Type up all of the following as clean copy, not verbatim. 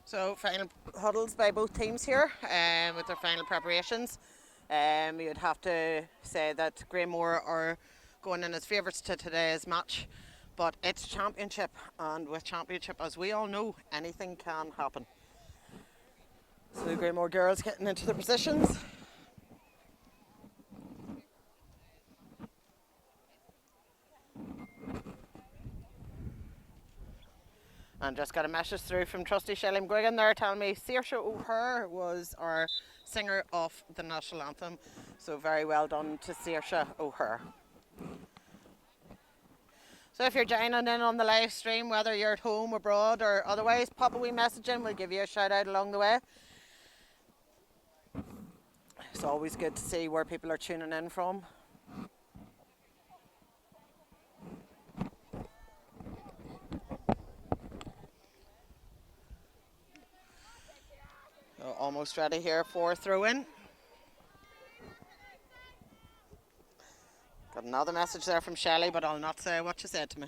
So final huddles by both teams here with their final preparations. You'd have to say that Granemore are going in as favourites to today's match, but it's championship, and with championship, as we all know, anything can happen. So the Granemore girls getting into their positions. And just got a message through from Trustee Shelley McGuigan there telling me Saoirse O'Hare was our singer of the national anthem. So very well done to Saoirse O'Hare. So if you're joining in on the live stream, whether you're at home, abroad or otherwise, pop a wee message in, we'll give you a shout out along the way. It's always good to see where people are tuning in from. So almost ready here for throw-in. Got another message there from Shelley, but I'll not say what she said to me.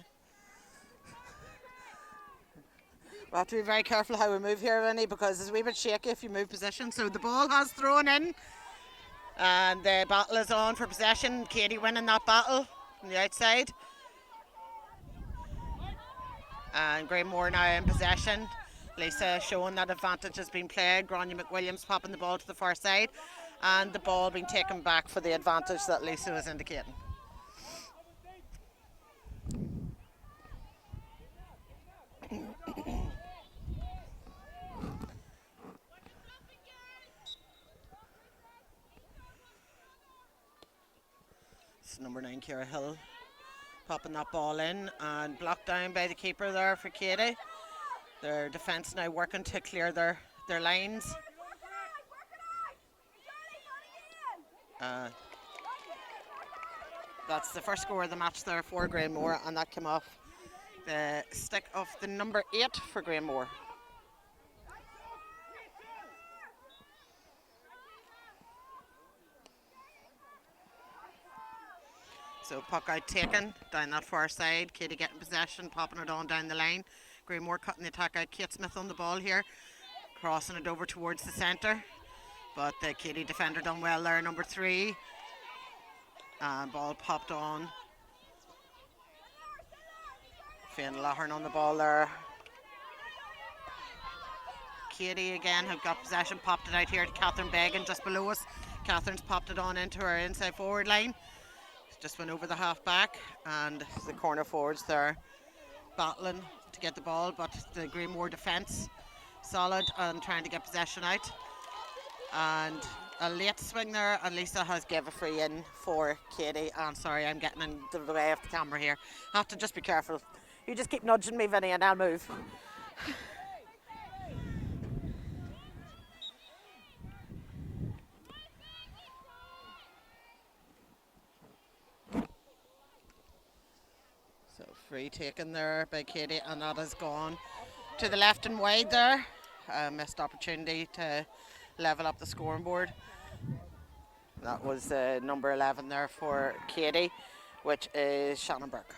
We have to be very careful how we move here, Vinny, because it's a wee bit shaky if you move position. So the ball has thrown in, and the battle is on for possession. Keady winning that battle from the outside. And Granemore now in possession. Lisa showing that advantage has been played. Grania McWilliams popping the ball to the far side, and the ball being taken back for the advantage that Lisa was indicating. It's number 9 Ciara Hill popping that ball in and blocked down by the keeper there for Keady. Their defence now working to clear their lines. That's the first score of the match there for Granemore, and that came off the stick of the number 8 for Granemore. So puck out taken down that far side. Keady getting possession, popping it on down the line. Granemore cutting the attack out. Kate Smith on the ball here, crossing it over towards the centre. But the Keady defender done well there, number 3. And ball popped on. Fiona Lahern on the ball there. Keady again have got possession, popped it out here to Catherine Began just below us. Catherine's popped it on into her inside forward line. Just went over the half back, and the corner forwards there battling to get the ball, but the Granemore defence solid and trying to get possession out. And a late swing there, and Lisa has gave a free in for Keady. And sorry, I'm getting in the way of the camera here. I have to just be careful. You just keep nudging me, Vinny, and I'll move. So free taken there by Keady, and that has gone to the left and wide there. Missed opportunity to level up the scoring board. That was number 11 there for Keady, which is Shannon Burke.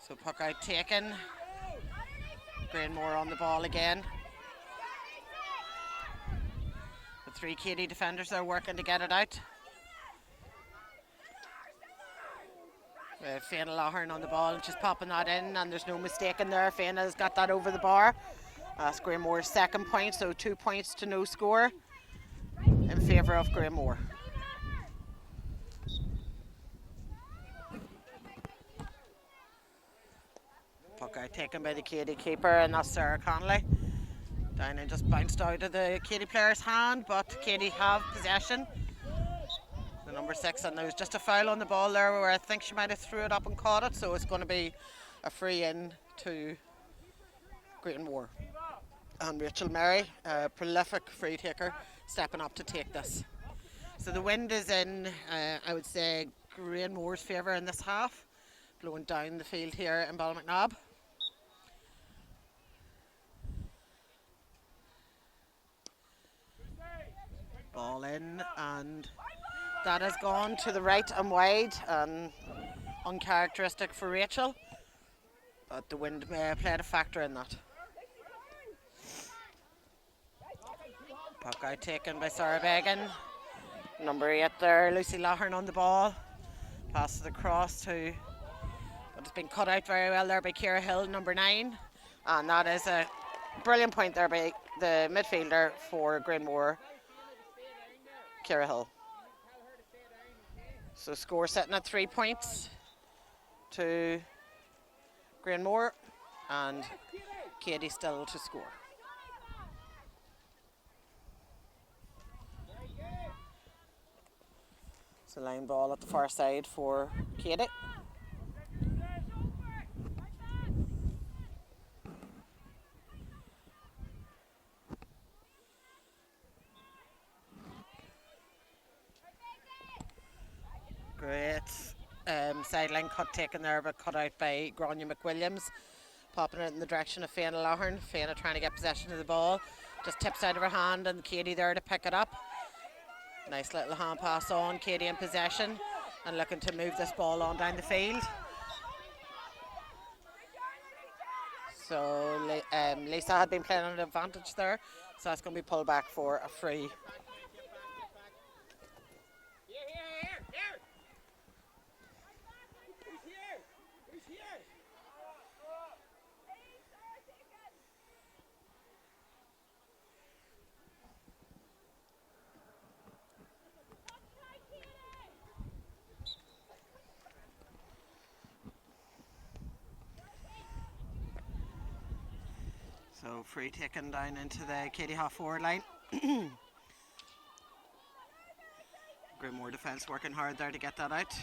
So puck out taken. Granemore on the ball again. The 3 Keady defenders are working to get it out. Fiona Lahern on the ball, and she's popping that in, and there's no mistake in there. Fiona's got that over the bar. That's Granemore's second point, so 2 points to no score in favour of Granemore. Puck out taken by the Keady keeper, and that's Sarah Connolly. Down and just bounced out of the Keady player's hand, but Keady have possession. The number 6, and there was just a foul on the ball there where I think she might have threw it up and caught it, so it's going to be a free in to Granemore. And Rachel Murray, a prolific free taker, stepping up to take this. So the wind is in, I would say, Granemore's favour in this half, blowing down the field here in Ballymacnabb. Ball in, and that has gone to the right and wide, and uncharacteristic for Rachel. But the wind played a factor in that. Puck out taken by Sarah Began. Number 8 there, Lucy Lahern on the ball. Passes across to, but it's been cut out very well there by Ciara Hill, number 9. And that is a brilliant point there by the midfielder for Granemore, Ciara Hill. So score sitting at 3 points to Granemore, and Keady still to score. It's a line ball at the far side for Keady. Great sideline cut taken there, but cut out by Grania McWilliams. Popping it in the direction of Fiona Lahern. Fiona trying to get possession of the ball. Just tips out of her hand, and Keady there to pick it up. Nice little hand pass on. Keady in possession and looking to move this ball on down the field. So Lisa had been playing on an advantage there, so that's going to be pulled back for a free. So free taken down into the Keady half forward line. Granemore defence working hard there to get that out.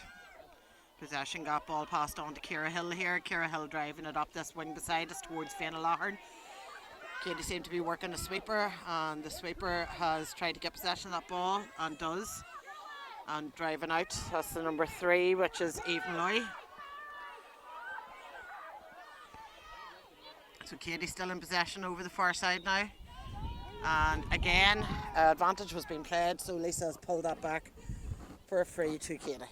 Possession got ball passed on to Ciara Hill here. Ciara Hill driving it up this wing beside us towards Fiona Lahern. Keady seemed to be working a sweeper, and the sweeper has tried to get possession of that ball and does. And driving out, that's the number 3, which is Eve Malloy. So Keady still in possession over the far side now. And again, advantage was being played, so Lisa has pulled that back for a free to Keady.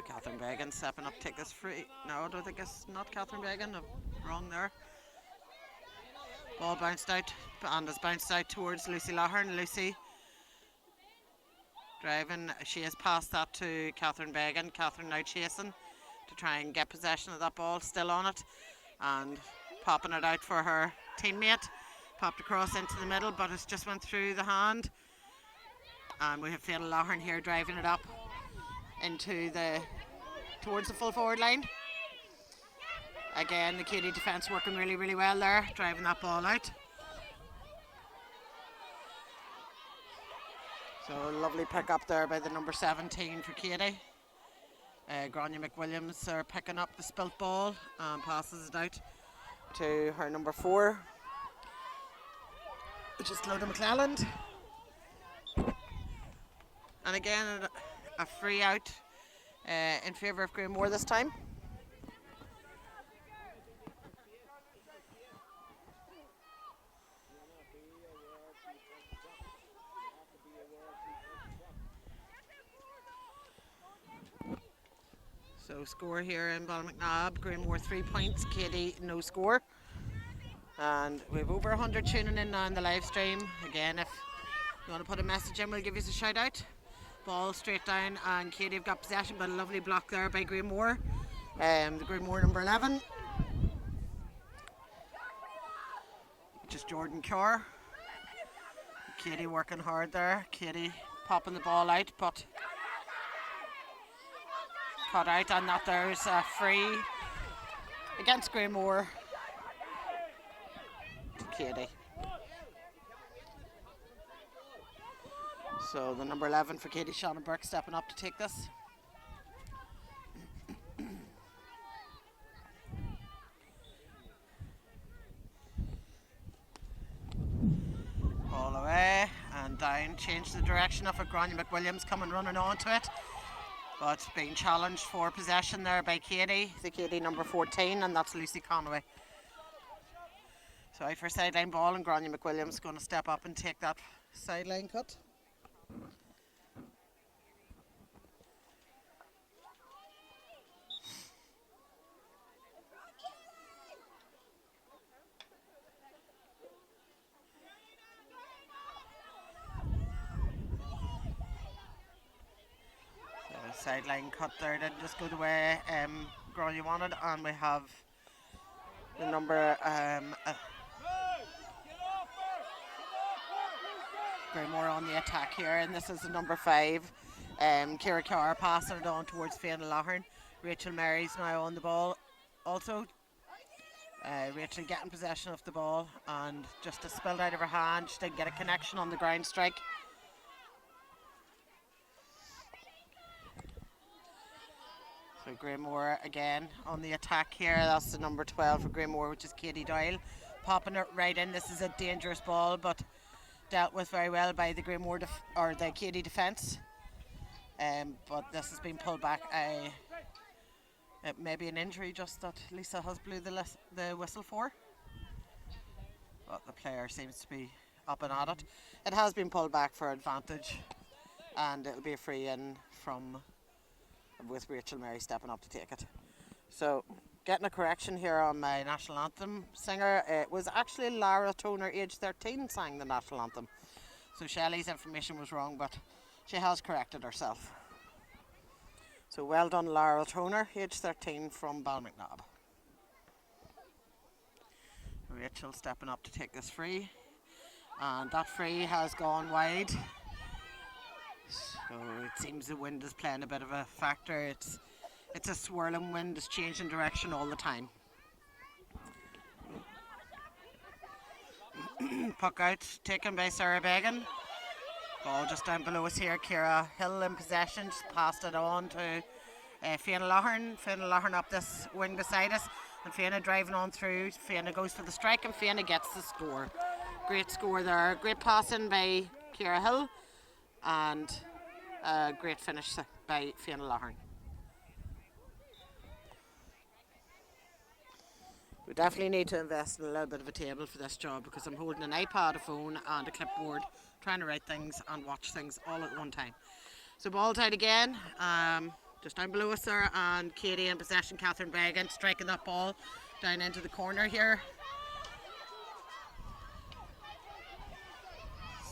Catherine Began stepping up to take this free. No, I don't think it's not Catherine Began. I'm wrong there. Ball bounced out and has bounced out towards Lucy Lahern. Lucy driving. She has passed that to Catherine Began. Catherine now chasing to try and get possession of that ball. Still on it and popping it out for her teammate. Popped across into the middle, but it's just went through the hand. And we have Fiona Lahern here driving it up into towards the full forward line. Again, the Keady defence working really, really well there, driving that ball out. So lovely pick up there by the number 17 for Keady. Grania McWilliams are picking up the spilt ball and passes it out to her number 4, which is Clodagh McClelland. And again, a free out in favour of Granemore this time. So score here in Ballymacnabb, Granemore 3 points, Keady no score. And we have over 100 tuning in now on the live stream. Again, if you want to put a message in, we'll give you a shout out. Ball straight down, and Keady have got possession, but a lovely block there by Granemore. The Granemore number 11, which is Jordan Kerr. Keady working hard there. Keady popping the ball out, but cut out, and that there's a free against Granemore to Keady. So the number 11 for Keady, Shannon Burke, stepping up to take this. Ball away and down, change the direction of it. Grania McWilliams coming running onto it. but being challenged for possession there by Keady, the Keady number 14, and that's Lucy Conway. So out for sideline ball, and Grania McWilliams going to step up and take that sideline cut. Sideline cut there didn't just go the way Grania wanted, and we have the number Granemore on the attack here, and this is the number 5. Ciara Carr passing it on towards Fiona Lahern. Rachel Mary's now on the ball also. Rachel getting possession of the ball, and just a spilled out of her hand. She didn't get a connection on the ground strike. So Granemore again on the attack here. That's the number 12 for Granemore, which is Keady Doyle. Popping it right in. This is a dangerous ball, but dealt with very well by the Granemore or the Keady defence. But this has been pulled back. It may be an injury just that Lisa has blew the whistle for. But the player seems to be up and at it. It has been pulled back for advantage, and it'll be a free in from with Rachel Mary stepping up to take it. So getting a correction here on my national anthem singer. It was actually Lara Toner, age 13, sang the national anthem. So Shelley's information was wrong, but she has corrected herself. So well done, Lara Toner, age 13, from Balmacnob. Rachel stepping up to take this free, and that free has gone wide. So it seems the wind is playing a bit of a factor. It's a swirling wind, it's changing direction all the time. Puck out, taken by Sarah Began. Ball just down below us here. Ciara Hill in possession, just passed it on to Fiona Lahern. Fiona Lahern up this wing beside us, and Fiona driving on through. Fiona goes for the strike, and Fiona gets the score. Great score there. Great passing by Ciara Hill, and a great finish by Fiona Lahern. We definitely need to invest in a little bit of a table for this job, because I'm holding an iPad, a phone and a clipboard, trying to write things and watch things all at one time. So ball tied again, just down below us there, and Keady in possession. Catherine Began striking that ball down into the corner here.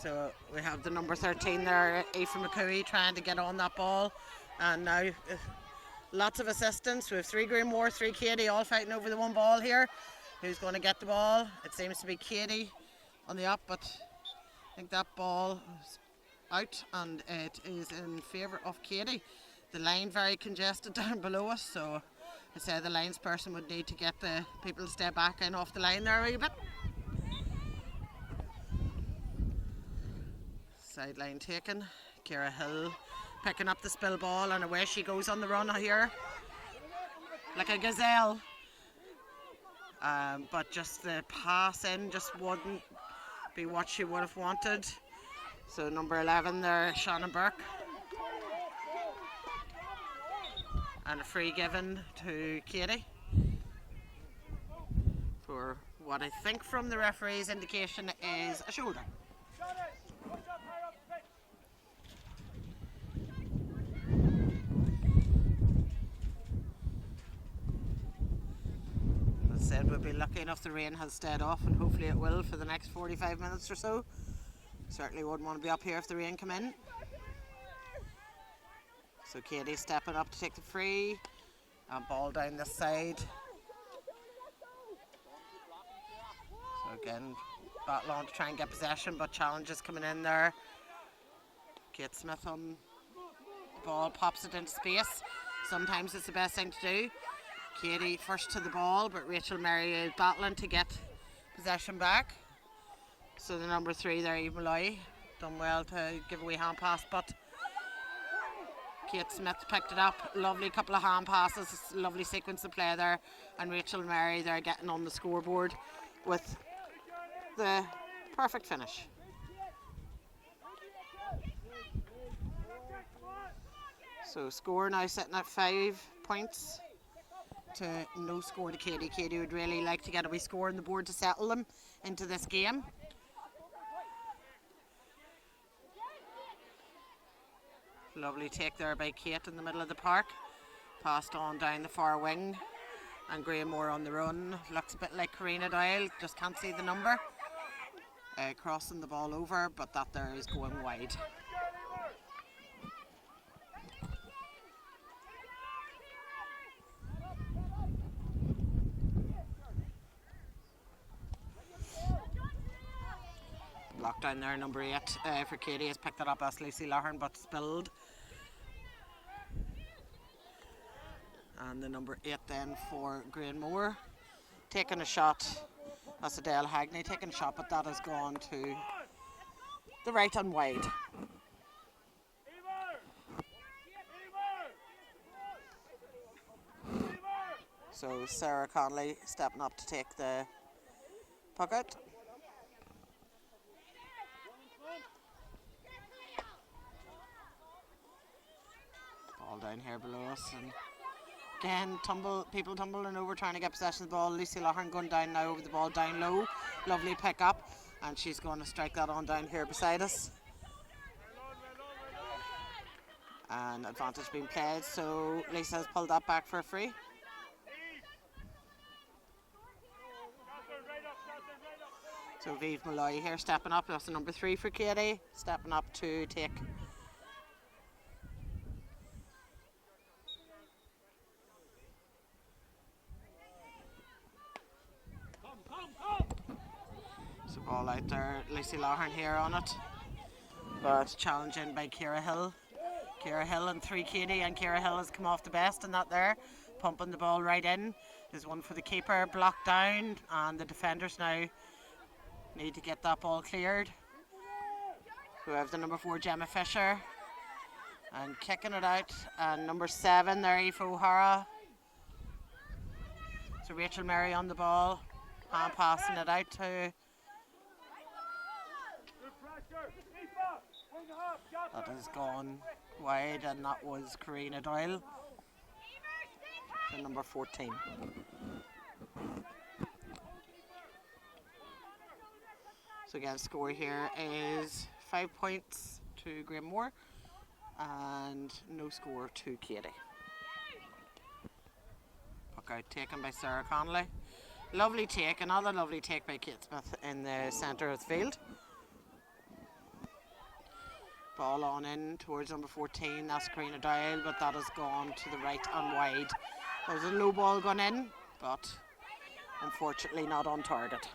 So we have the number 13 there, Aoife McCooey, trying to get on that ball, and now lots of assistance. We have 3 Granemore, 3 Keady, all fighting over the one ball here. Who's going to get the ball? It seems to be Keady on the up, but I think that ball is out, and it is in favour of Keady. The line very congested down below us, so I say the lines person would need to get the people to stay back in off the line there a wee bit. Sideline taken. Ciara Hill picking up the spill ball, and away she goes on the run here like a gazelle. But just the pass in just wouldn't be what she would have wanted. So number 11 there, Shannon Burke. And a free given to Keady for what I think from the referee's indication is a shoulder. As I said, we'll be lucky enough the rain has stayed off, and hopefully it will for the next 45 minutes or so. Certainly wouldn't want to be up here if the rain come in. So Keady stepping up to take the free, and ball down this side. So again, battle on to try and get possession, but challenges coming in there. Kate Smith on the ball, pops it into space. Sometimes it's the best thing to do. Keady first to the ball, but Rachel Mary is battling to get possession back. So the number 3 there, Eve Malloy, done well to give away hand pass, but Kate Smith picked it up. Lovely couple of hand passes, lovely sequence of play there, and Rachel Mary there getting on the scoreboard with the perfect finish. So score now sitting at 5 points to no score to Keady. Keady would really like to get a wee score on the board to settle them into this game. Lovely take there by Kate in the middle of the park. Passed on down the far wing. And Granemore on the run. Looks a bit like Karina Doyle. Just can't see the number. Crossing the ball over, but that there is going wide. Block down there, number 8 for Keady has picked it up as Lucy Lahern, but spilled. And the number 8 then for Granemore. Taking a shot. That's Adele Hagney taking a shot, but that has gone to the right and wide. So Sarah Connolly stepping up to take the puck out. Ball down here below us, and again people tumbling over trying to get possession of the ball. Lucy Lahern going down now over the ball down low. Lovely pick up, and she's going to strike that on down here beside us. And advantage being played, so Lisa has pulled that back for a free. So Vive Malloy here stepping up. That's the number 3 for Keady, stepping up to take. So ball out there, Lucy Lahern here on it. But challenging by Ciara Hill. Ciara Hill and 3 Keady, and Ciara Hill has come off the best in that there. Pumping the ball right in. There's one for the keeper, blocked down, and the defenders now need to get that ball cleared. We have the number 4 Gemma Fisher, and kicking it out, and number 7 there, Aoife O'Hara. So Rachel Mary on the ball and passing it out to. That has gone wide, and that was Karina Doyle, the number 14. So again, score here is 5 points to Granemore and no score to Keady. Puck out taken by Sarah Connolly. Lovely take, another lovely take by Kate Smith in the centre of the field. Ball on in towards number 14, that's Karina Doyle, but that has gone to the right and wide. There was a low ball gone in, but unfortunately not on target.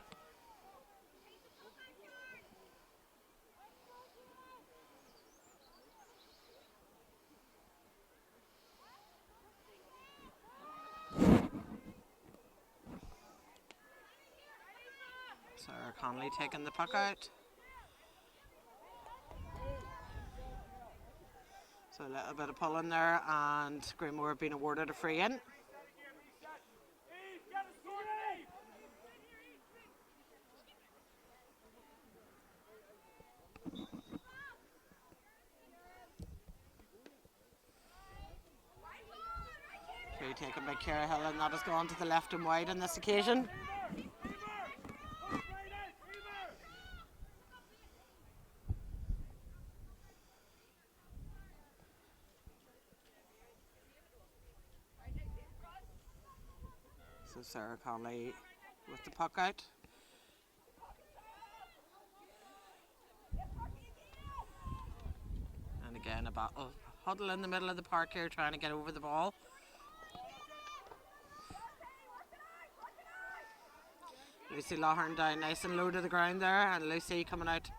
Sarah Connolly taking the puck out. So a little bit of pulling there, and Granemore have been awarded a free in. Free taken by Ciara Hill, and that has gone to the left and wide on this occasion. So Sarah Connolly with the puck out. And again a battle. Huddle in the middle of the park here trying to get over the ball. Lucy Lahern down nice and low to the ground there, and Lucy coming out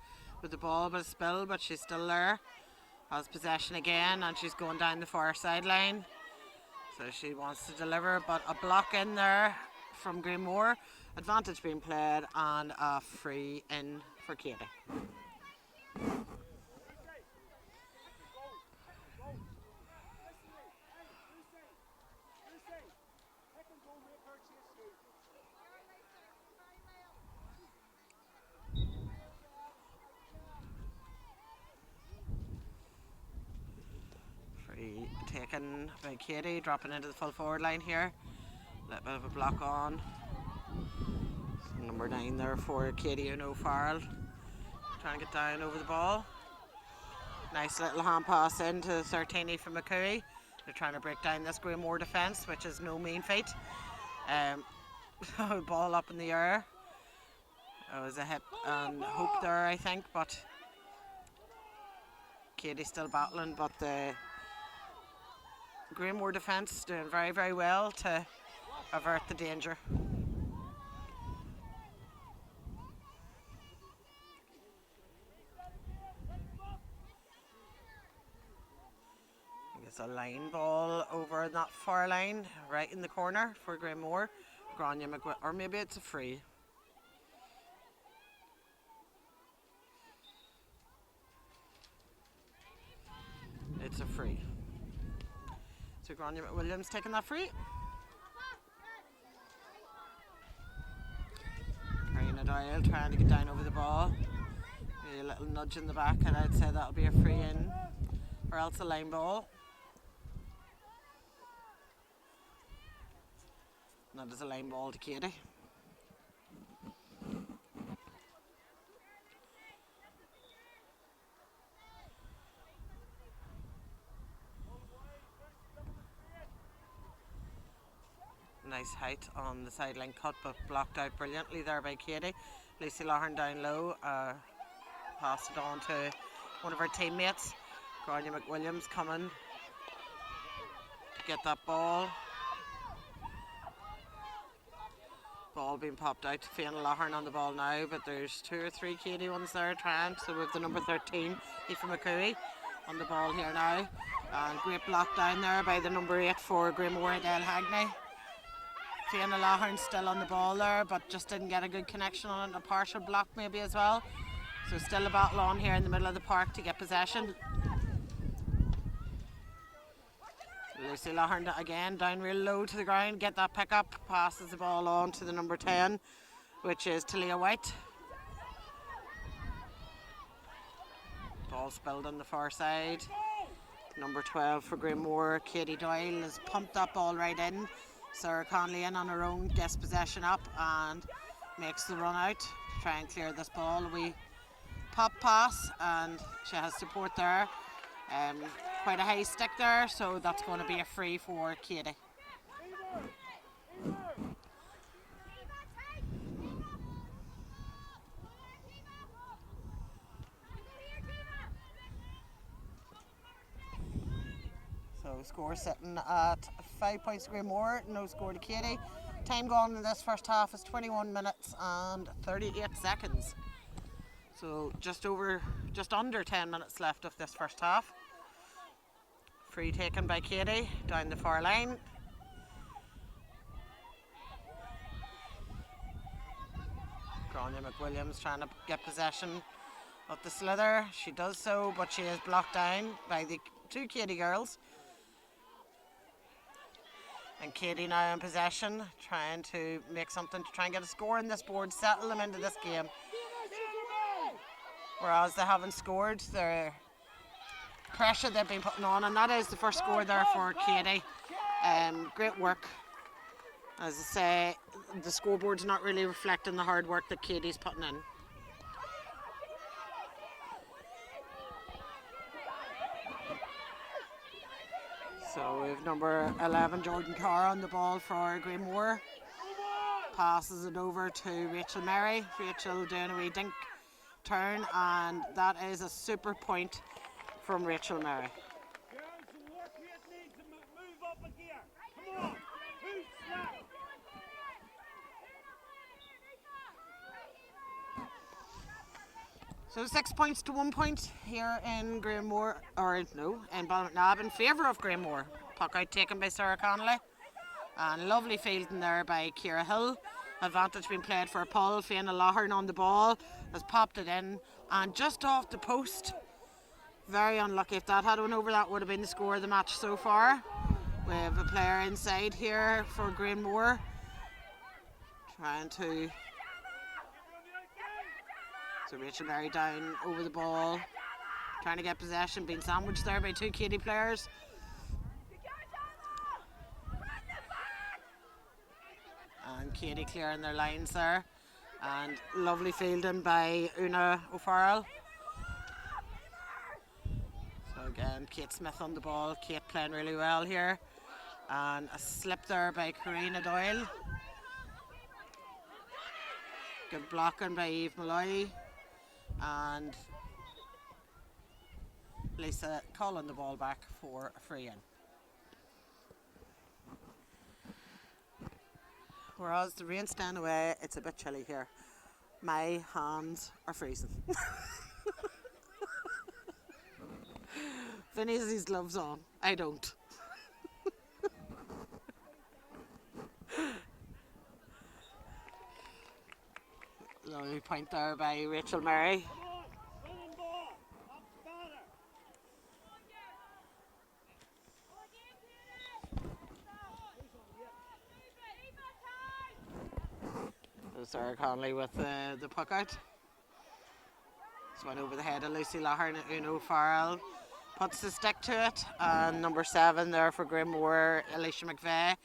with the ball, but a spill, but she's still there. Has possession again, and she's going down the far sideline. So she wants to deliver, but a block in there from Granemore. Advantage being played, and a free in for Keady. in by Keady, dropping into the full forward line here. A little bit of a block on. So number 9 there for Keady and O'Farrell. Trying to get down over the ball. Nice little hand pass into 13 from McCooey. They're trying to break down this Granemore defence, which is no mean feat. Ball up in the air. It was a hit and hope there, I think, but Keady still battling, but the Granemore defence doing very, very well to avert the danger. It's a line ball over that far line, right in the corner for Granemore. Or maybe it's a free. It's a free. So Grania McWilliams taking that free. Karina Doyle trying to get down over the ball. A little nudge in the back, and I'd say that'll be a free in, or else a line ball. And that is a line ball to Keady. Nice height on the sideline cut, but blocked out brilliantly there by Keady. Lucy Lahern down low, passed it on to one of her teammates. Grania McWilliams coming to get that ball. Ball being popped out to Fiona Lahern on the ball now, but there's 2 or 3 Keady ones there trying. So we have the number 13, Aoife McCooey, on the ball here now. And great block down there by the number 8 for Granemore, Adele Hagney. Fiona Lahern still on the ball there, but just didn't get a good connection on it. A partial block maybe as well. So still a battle on here in the middle of the park to get possession. Lucy Lahern again down real low to the ground, get that pick up, passes the ball on to the number 10, which is Talia White. Ball spilled on the far side. Number 12 for Granemore, Keady Doyle, has pumped that ball right in. Sarah Conley in on her own, gets possession up and makes the run out to try and clear this ball. We pop pass and she has support there. Quite a high stick there, so that's going to be a free for Keady. So score sitting at 5 points to Granemore, no score to Keady. Time gone in this first half is 21 minutes and 38 seconds. So just under 10 minutes left of this first half. Free taken by Keady down the far line. Grania McWilliams trying to get possession of the slither. She does so, but she is blocked down by the 2 Keady girls. And Keady now in possession, trying to make something to try and get a score on this board, settle them into this game. Whereas they haven't scored, their pressure they've been putting on, and that is the first score there for Keady. Great work. As I say, the scoreboard's not really reflecting the hard work that Keady's putting in. So we have number 11, Jordan Carr, on the ball for Granemore. Passes it over to Rachel Mary. Rachel doing a wee dink turn, and that is a super point from Rachel Mary. So 6 points to 1 point here in Granemore, or no, in Ballinaknob in favour of Granemore. Puck out taken by Sarah Connolly. And lovely fielding there by Ciara Hill. Advantage being played for Paul. Fiona Lahern on the ball, has popped it in, and just off the post. Very unlucky. If that had went over, that would have been the score of the match so far. We have a player inside here for Granemore, trying to... So Rachel Mary down over the ball, trying to get possession, being sandwiched there by 2 Keady players. Keady clearing their lines there. And lovely fielding by Una O'Farrell. So again, Kate Smith on the ball. Kate playing really well here. And a slip there by Karina Doyle. Good blocking by Eve Malloy. And Lisa calling the ball back for a free in. Whereas the rain's staying away, it's a bit chilly here. My hands are freezing. Vinny has his gloves on. I don't. Lovely point there by Rachel Murray. Sarah Conley with the puck out. This went over the head of Lucy Lahern and Uno Farrell. Puts the stick to it. And number 7 there for Granemore, Alicia McVeigh.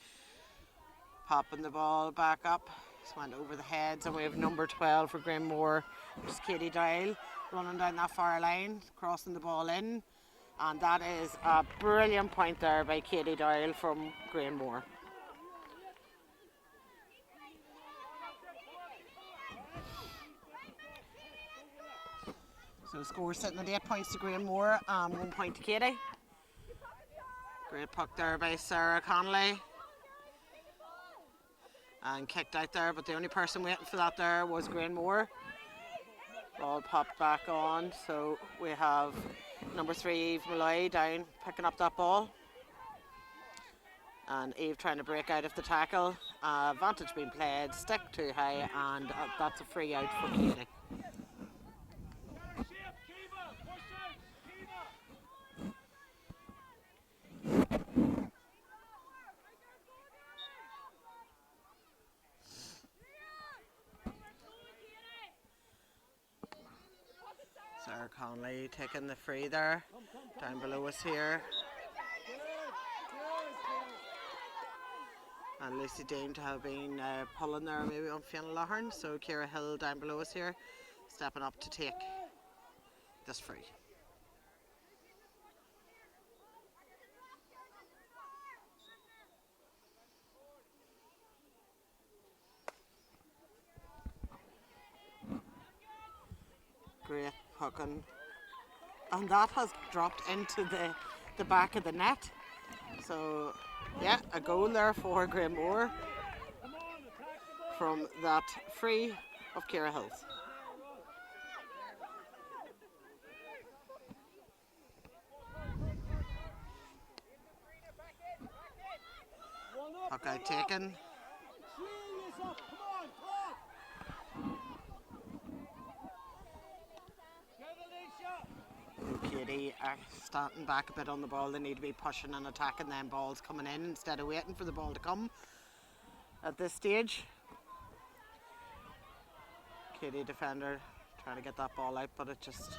Popping the ball back up. This went over the heads. And we have number 12 for Granemore, which is Keady Doyle. Running down that far line, crossing the ball in. And that is a brilliant point there by Keady Doyle from Granemore. So the score sitting at 8 points to Granemore and 1 point to Keady. Great puck there by Sarah Connolly. And kicked out there, but the only person waiting for that there was Granemore. Ball popped back on, so we have number 3 Eve Malloy down picking up that ball. And Eve trying to break out of the tackle. Advantage being played, stick too high, and that's a free out for Keady. Sarah Conley taking the free there. Down below us here. And Lucy deemed to have been pulling there maybe on Fiona Lahern. So Ciara Hill down below us here, stepping up to take this free. Great pucking. And that has dropped into the back of the net. So yeah, a goal there for Granemore from that free of Ciara Hills. Puck out taken. Keady starting back a bit on the ball. They need to be pushing and attacking them balls coming in instead of waiting for the ball to come at this stage. Keady defender trying to get that ball out, but it just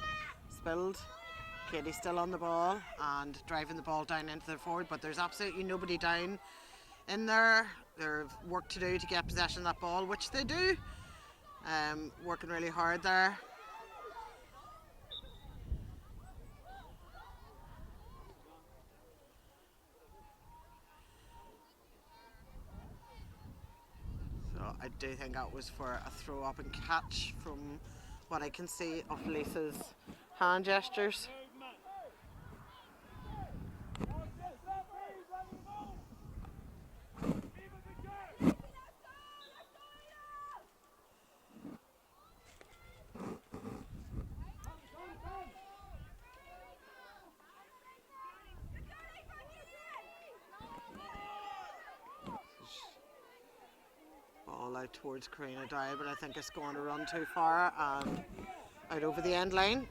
spilled. Keady still on the ball and driving the ball down into the forward, but there's absolutely nobody down in there. There's work to do to get possession of that ball, which they do. Working really hard there. I do think that was for a throw up and catch from what I can see of Lisa's hand gestures. Ball out towards Karina Doyle, but I think it's going to run too far and out over the end line.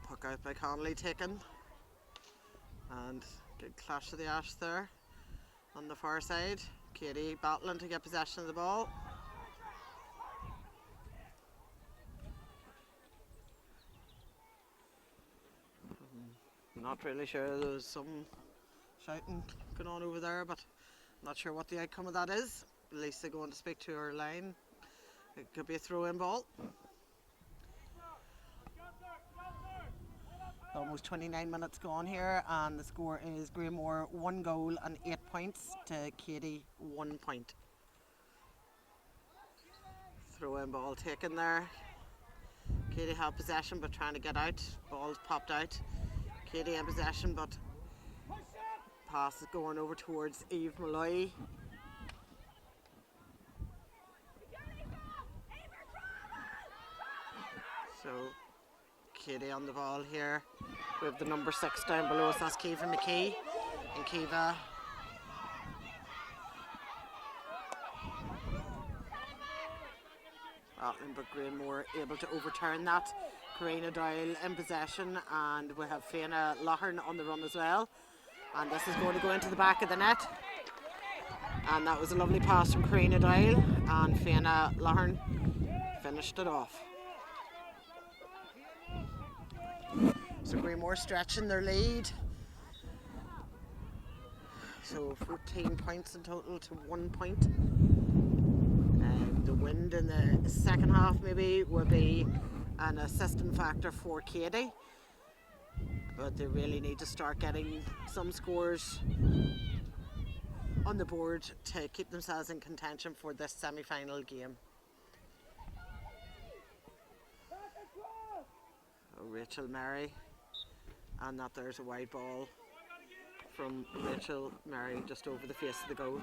Puck out by Connolly taken. And good clash of the ash there on the far side. Keady battling to get possession of the ball. Not really sure, there was some shouting going on over there, but not sure what the outcome of that is. Lisa going to speak to her line. It could be a throw-in ball. Almost 29 minutes gone here, and the score is Granemore 1 goal and 8 points to Keady 1 point. Throw-in ball taken there. Keady have possession but trying to get out. Ball's popped out. Keady in possession, but pass is going over towards Eve Malloy. So Keady on the ball here. We have the number 6 down below us, that's Kiva McKee. And Kiva but Granemore able to overturn that. Karina Doyle in possession, and we have Fiona Lahern on the run as well. And this is going to go into the back of the net. And that was a lovely pass from Karina Doyle, and Fiona Lahern finished it off. So Granemore stretching their lead. So 14 points in total to 1 point. The wind in the second half maybe will be an assistant factor for Keady, but they really need to start getting some scores on the board to keep themselves in contention for this semi-final game. Rachel Mary, and that there's a wide ball from Rachel Mary just over the face of the goal.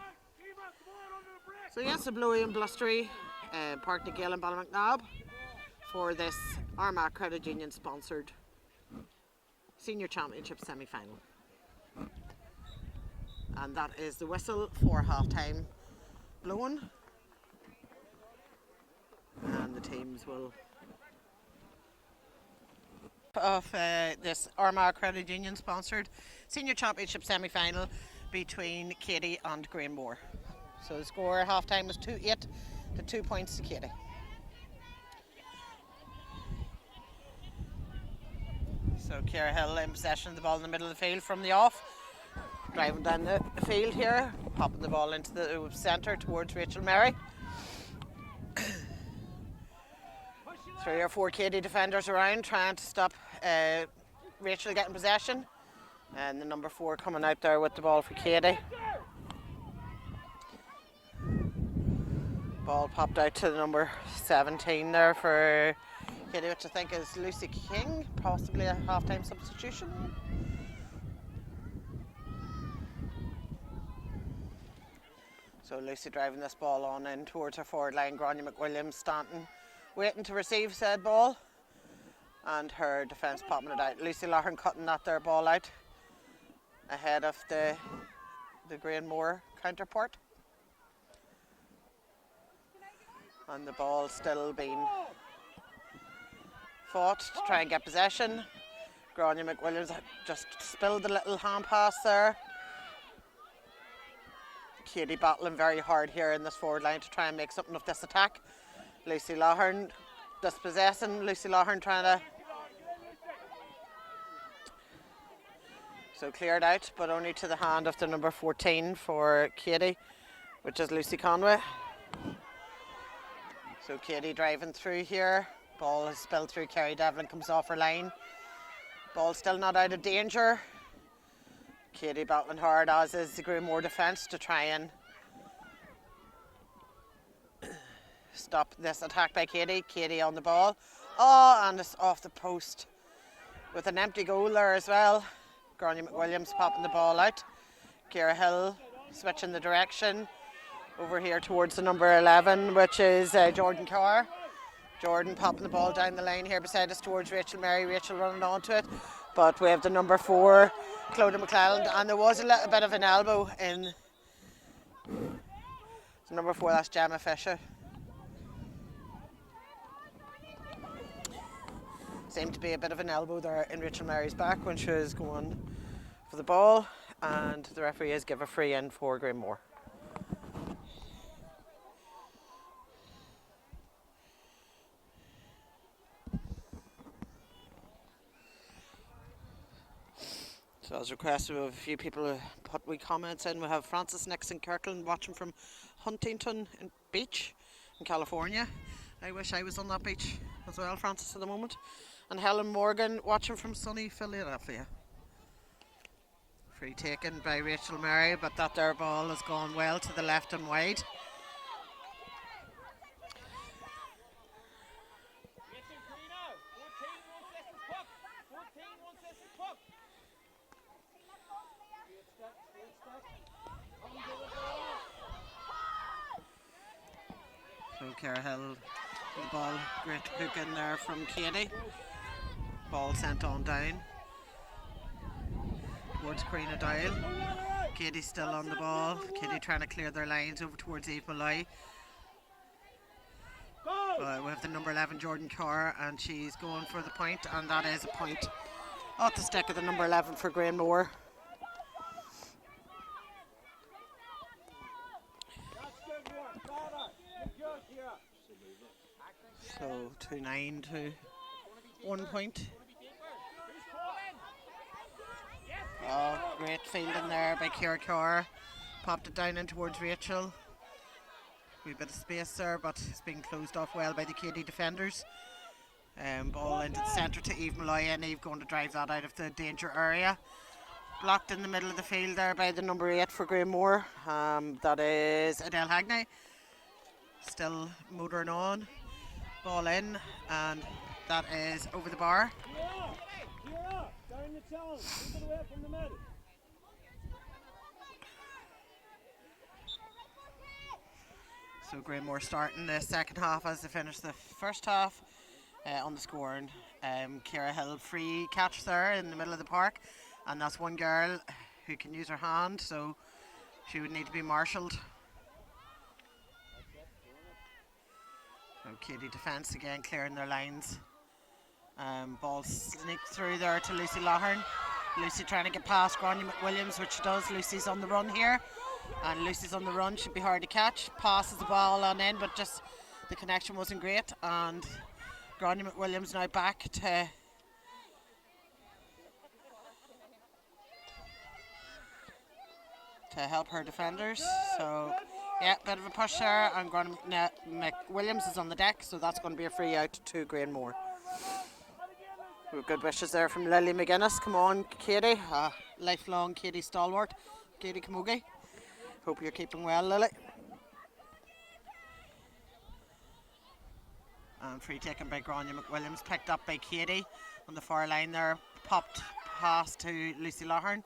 So yes, a blowy and blustery Park na Gael and Ballymacnabb for this Armagh Credit Union sponsored Senior Championship semi-final. And that is the whistle for half-time blown. And the teams will of this Armagh Credit Union sponsored Senior Championship semi-final between Keady and Granemore. So the score at half-time was 2-8 to 2 points to Keady. So Ciara Hill in possession of the ball in the middle of the field from the off. Driving down the field here, popping the ball into the centre towards Rachel Mary. 3 or 4 Keady defenders around trying to stop Rachel getting possession. And the number 4 coming out there with the ball for Keady. Ball popped out to the number 17 there for Keady, which I think is Lucy King, possibly a half-time substitution. So Lucy driving this ball on in towards her forward line. Grania McWilliams Stanton waiting to receive said ball, and her defence popping it out. Lucy Lahern cutting that there ball out ahead of the Granemore counterpart. And the ball still being fought to try and get possession. Grania McWilliams just spilled the little hand pass there. Keady battling very hard here in this forward line to try and make something of this attack. Lucy Lahern dispossessing. Lucy Lahern trying to so cleared out, but only to the hand of the number 14 for Keady, which is Lucy Conway. So Keady driving through here. Ball is spilled through. Kerry Devlin comes off her line. Ball still not out of danger. Keady battling hard, as is the Granemore defence, to try and stop this attack by Keady. Keady on the ball. Oh, and it's off the post with an empty goal there as well. Grania McWilliams popping the ball out. Ciara Hill switching the direction over here towards the number 11, which is Jordan Carr. Jordan popping the ball down the line here beside us towards Rachel Mary. Rachel running onto it, but we have the number 4, Clodagh McClelland, and there was a little bit of an elbow in the number 4, that's Gemma Fisher. Seemed to be a bit of an elbow there in Rachel Mary's back when she was going for the ball, and the referee has given a free in for Granemore. So As requested, we have a few people who put wee comments in. We have Francis next in Kirkland watching from Huntington Beach in California. I wish I was on that beach as well, Francis, at the moment. And Helen Morgan watching from sunny Philadelphia. Free taken by Rachel Murray, but that there ball has gone well to the left and wide. So Cara Hill, the ball, great hook in there from Keady. Ball sent on down towards Karina Doyle. Keady still on the ball. Keady trying to clear their lines over towards Eve Malloy. We have the number 11 Jordan Carr, and she's going for the point, and that is a point off the stick of the number 11 for Granemore. So 2-9 to 1 point. Oh, great fielding there by Ciara Carr. Popped it down in towards Rachel. Wee bit of space there, but it's being closed off well by the Keady defenders. Ball into the centre to Eve Malloy, and Eve going to drive that out of the danger area. Blocked in the middle of the field there by the number 8 for Granemore. That is Adele Hagney. Still motoring on. Ball in, and that is over the bar. So Granemore starting the second half as they finish the first half on the scoring. Ciara Hill free catch there in the middle of the park, and that's one girl who can use her hand, so she would need to be marshalled. So Keady defence again, clearing their lines. Ball sneaked through there to Lucy Lahern. Lucy trying to get past Grania McWilliams, which she does. Lucy's on the run here, and Lucy's on the run, should be hard to catch. Passes the ball on in, but just the connection wasn't great, and Grania McWilliams now back to help her defenders. So yeah, bit of a push there, and Grania McWilliams is on the deck, so that's going to be a free out to Granemore. Good wishes there from Lily McGuinness. Come on, Keady, lifelong Keady stalwart, Keady Camogie. Hope you're keeping well, Lily. And free taken by Grania McWilliams, picked up by Keady on the far line there, popped past to Lucy Lahern.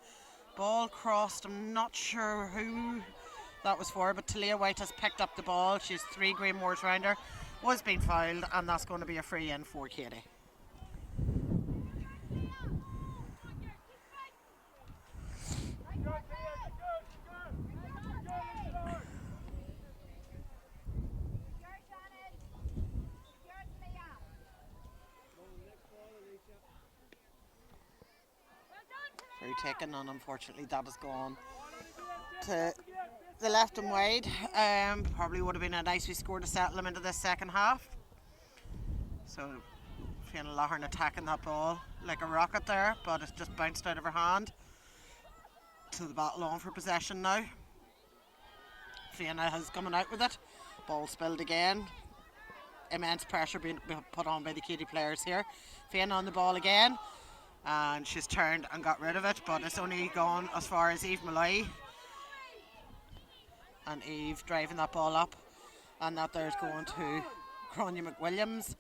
Ball crossed, I'm not sure who that was for, but Talia White has picked up the ball. She's 3 Granemores round her, was being fouled, and that's going to be a free in for Keady. Free taken, and unfortunately that has gone to the left and wide. Probably would have been a nice wee score to settle them into this second half. So Fiona Lahern attacking that ball like a rocket there, but it's just bounced out of her hand. To the battle on for possession now. Fiona has coming out with it. Ball spilled again. Immense pressure being put on by the Keady players here. Fiona on the ball again, and she's turned and got rid of it, but it's only gone as far as Eve Malloy, and Eve driving that ball up, and that there's going to Grania McWilliams.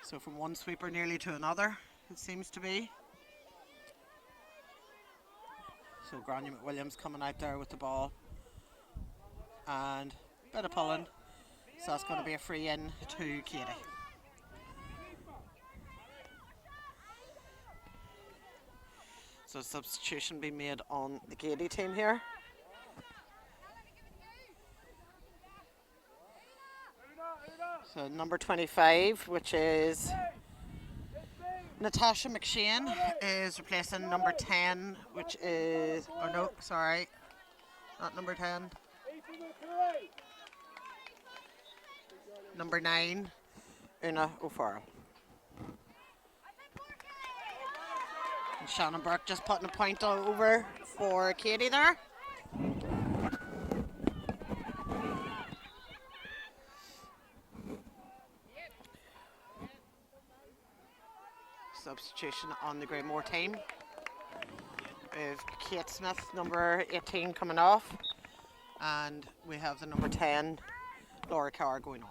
So from one sweeper nearly to another, it seems to be. So Grania McWilliams coming out there with the ball, and a bit of pulling, so that's going to be a free in to Keady. So substitution being made on the Keady team here. So number 25, which is Natasha McShane, is replacing number 10, which is, oh no, sorry, not number 10. Number 9, Una O'Farrell. Shannon Burke just putting a point over for Keady there. Substitution on the Granemore team. We have Kate Smith, number 18, coming off, and we have the number 10, Laura Carr, going on.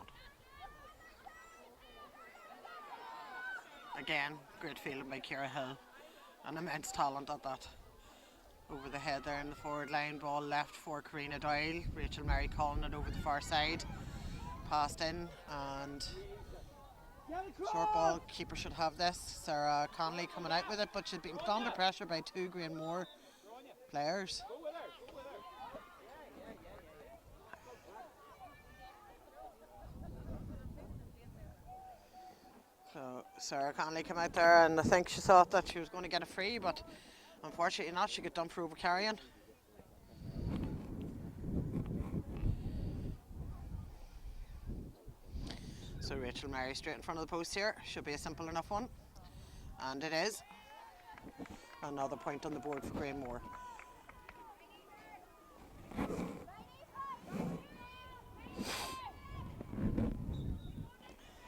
Again, great fielding by Ciara Hill, an immense talent at that. Over the head there in the forward line, ball left for Karina Doyle. Rachel Mary calling it over the far side. Passed in, and short ball, keeper should have this. Sarah Connolly coming out with it, but she's been put under pressure by two Granemore players. So Sarah Connolly came out there, and I think she thought that she was going to get a free, but unfortunately not. She got done for overcarrying. So Rachel Mary straight in front of the post here. Should be a simple enough one. And it is. Another point on the board for Granemore.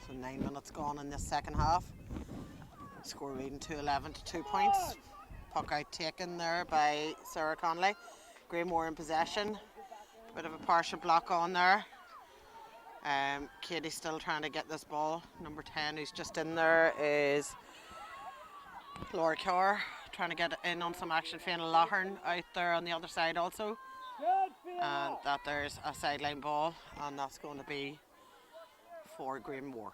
So 9 minutes gone in this second half. Score reading 2-11 to 2 points. Puck out taken there by Sarah Connolly. Granemore in possession. Bit of a partial block on there. Keady's still trying to get this ball. Number 10, who's just in there, is Laura Carr, trying to get in on some action. Fiona Lahern out there on the other side also. And that there's a sideline ball, and that's going to be for Granemore.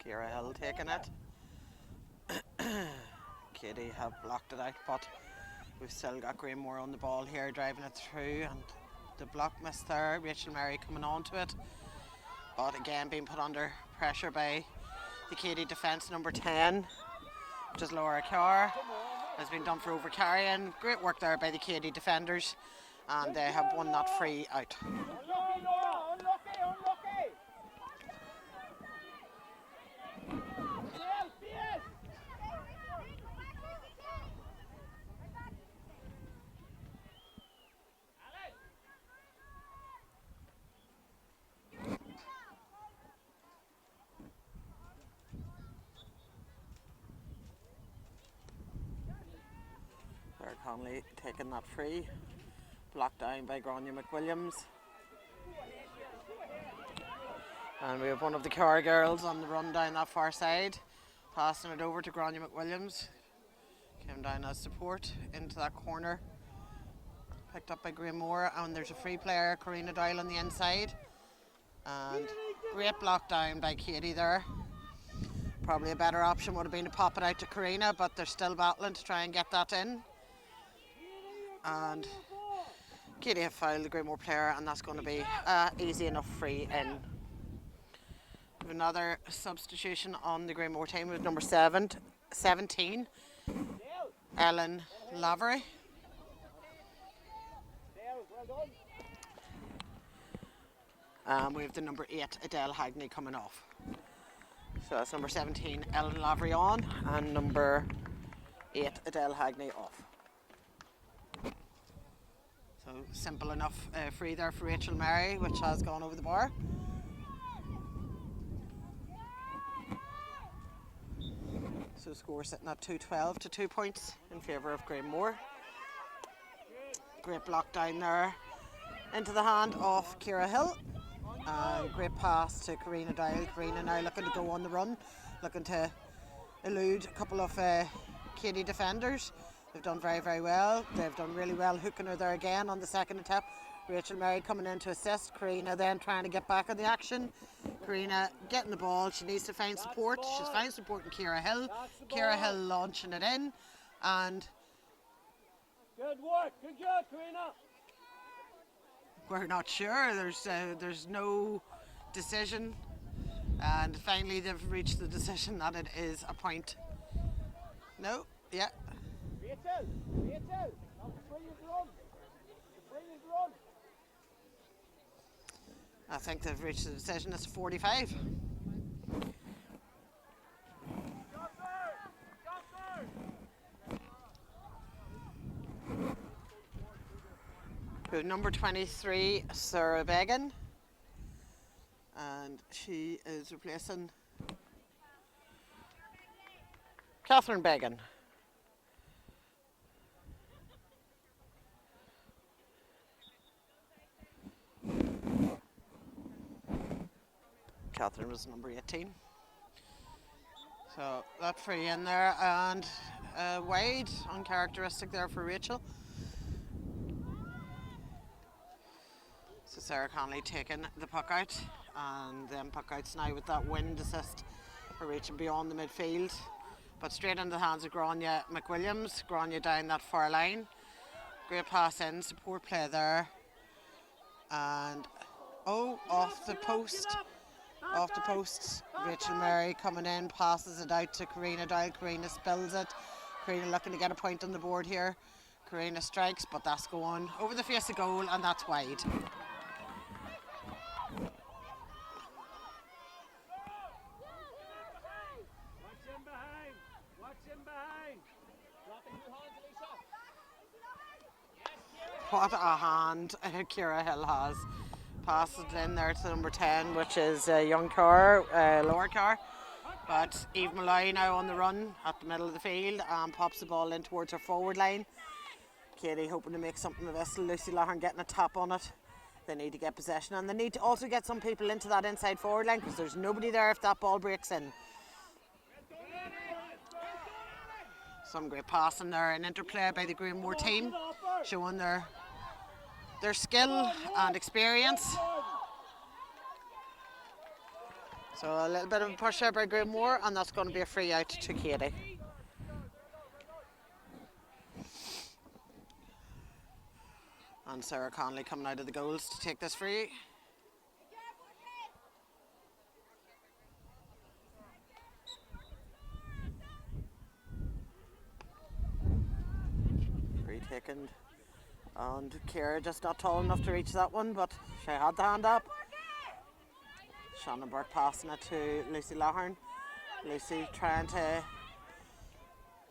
Ciara Hill taking it. Keady have blocked it out, but we've still got Granemore on the ball here, driving it through, and the block missed there. Rachel Mary coming on to it, but again being put under pressure by the Keady defence. Number 10, which is Laura Carr, has been done for overcarrying. Great work there by the Keady defenders, and they have won that free out. Connolly taking that free, blocked down by Grania McWilliams, and we have one of the Carr girls on the run down that far side, passing it over to Grania McWilliams. Came down as support into that corner, picked up by Granemore, and there's a free player, Karina Doyle, on the inside, and great block down by Keady there. Probably a better option would have been to pop it out to Karina, but they're still battling to try and get that in. And Keady have fouled the Granemore player, and that's going to be easy enough free in. Another substitution on the Granemore team with number 17, Ellen Lavery. We have the number 8, Adele Hagney, coming off. So that's number 17, Ellen Lavery, on, and number 8, Adele Hagney, off. So simple enough free there for Rachel Mary, which has gone over the bar. So score sitting at 2-12 to 2 points in favour of Granemore. Great block down there into the hand of Ciara Hill. Great pass to Karina Doyle. Karina now looking to go on the run, looking to elude a couple of Keady defenders. They've done very, very well. They've done really well hooking her there again on the second attempt. Rachel Mary coming in to assist. Karina then trying to get back in the action. Karina getting the ball. She needs to find support. She's found support in Ciara Hill. Ciara Hill launching it in. And good work. Good job, Karina. We're not sure. There's no decision And finally they've reached the decision that it is a point. No, yeah. Rachel! Rachel! That's the brilliant run! The brilliant run! I think they've reached the decision. It's 45. Who number 23, Sarah Began, and she is replacing Catherine Began. Catherine was number 18. So that free in there, and wide, uncharacteristic there for Rachel. So Sarah Connolly taking the puck out, and then puck outs now with that wind assist for reaching beyond the midfield. But straight into the hands of Grania McWilliams. Grania down that far line. Great pass in, support play there. And off the post. Off the post. Rachel Mary coming in, passes it out to Karina Doyle. Karina spills it. Karina looking to get a point on the board here. Karina strikes, but that's going over the face of goal, and that's wide. What a hand Ciara Hill has. Passes it in there to number 10, which is young Carr, lower Carr. But Eve Malloy now on the run at the middle of the field and pops the ball in towards her forward line. Keady hoping to make something of this. Lucy Lahern getting a tap on it. They need to get possession, and they need to also get some people into that inside forward line, because there's nobody there if that ball breaks in. Some great passing there, an interplay by the Granemore team, showing their skill and experience. So a little bit of a push there by Granemore, and that's going to be a free out to Keady. And Sarah Connolly coming out of the goals to take this free. Free taken. And Ciara just not tall enough to reach that one, but she had the hand up. Shannon Burke passing it to Lucy Lahern. Lucy trying to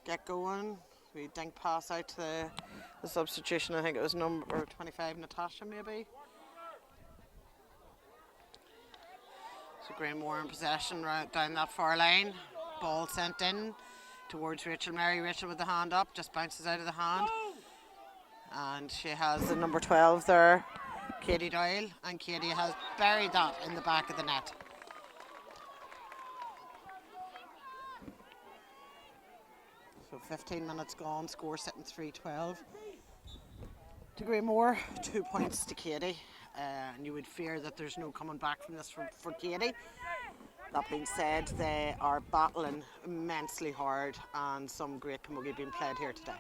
get going. We dink pass out to the substitution. I think it was number 25, Natasha maybe. So Granemore in possession right down that far line. Ball sent in towards Rachel Mary. Rachel with the hand up, just bounces out of the hand. And she has the number 12 there, Keady Doyle, and Keady has buried that in the back of the net. So 15 minutes gone, score sitting 3-12 to Granemore, 2 points to Keady, and you would fear that there's no coming back from this for Keady. That being said, they are battling immensely hard, and some great camogie being played here today.